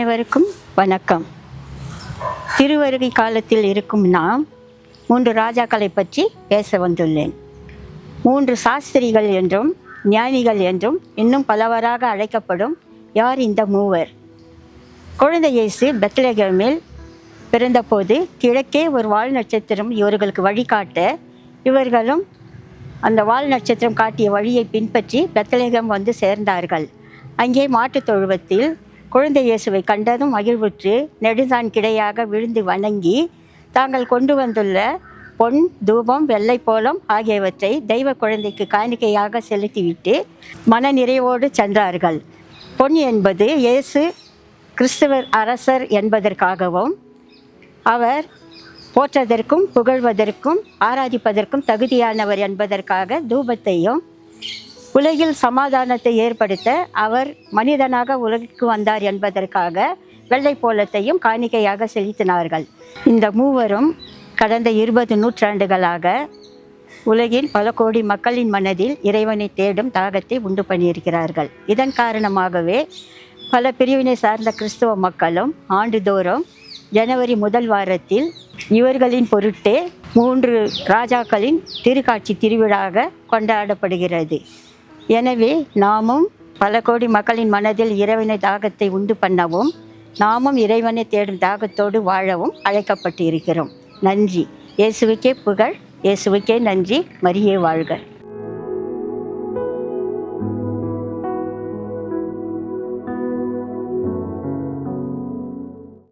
அனைவருக்கும் வணக்கம். திருவருகை காலத்தில் இருக்கும் நாம் 3 ராஜாக்களை பற்றி பேச வந்துள்ளேன். 3 சாஸ்திரிகள் என்றும் ஞானிகள் என்றும் இன்னும் பலவராக அழைக்கப்படும் யார் இந்த மூவர்? குழந்தை இயேசு பெத்லகேமில் பிறந்தபோது கிழக்கே ஒரு வால் நட்சத்திரம் இவர்களுக்கு வழிகாட்ட, இவர்களும் அந்த வால் நட்சத்திரம் காட்டிய வழியை பின்பற்றி பெத்லகேம் வந்து சேர்ந்தார்கள். அங்கே மாட்டுத் தொழுவத்தில் குழந்தை இயேசுவை கண்டதும் மகிழ்வுற்று நெடுந்தான் கிடையாக விழுந்து வணங்கி தாங்கள் கொண்டு வந்துள்ள பொன், தூபம், வெள்ளைப்போளம் ஆகியவற்றை தெய்வ குழந்தைக்கு காணிக்கையாக செலுத்திவிட்டு மன நிறைவோடு சென்றார்கள். பொன் என்பது இயேசு கிறிஸ்துவர் அரசர் என்பதற்காகவும் அவர் போற்றதற்கும் புகழ்வதற்கும் ஆராதிப்பதற்கும் தகுதியானவர் என்பதற்காக தூபத்தையும், உலகில் சமாதானத்தை ஏற்படுத்த அவர் மனிதனாக உலகிற்கு வந்தார் என்பதற்காக வெள்ளைப்போளத்தையும் காணிக்கையாக செலுத்தினார்கள். இந்த மூவரும் கடந்த 20 நூற்றாண்டுகளாக உலகின் பல கோடி மக்களின் மனதில் இறைவனை தேடும் தாகத்தை உண்டு பண்ணியிருக்கிறார்கள். இதன் காரணமாகவே பல பிரிவினை சார்ந்த கிறிஸ்துவ மக்களும் ஆண்டுதோறும் ஜனவரி முதல் வாரத்தில் இவர்களின் பொருட்டே 3 ராஜாக்களின் திருக்காட்சி திருவிழாவாக கொண்டாடப்படுகிறது. எனவே நாமும் பல கோடி மக்களின் மனதில் இறைவனை தாகத்தை உண்டு பண்ணவும், நாமும் இறைவனை தேடும் தாகத்தோடு வாழவும் அழைக்கப்பட்டு இருக்கிறோம். நன்றி. இயேசுவுக்கே புகழ், இயேசுவுக்கே நன்றி. மரியே வாழ்க.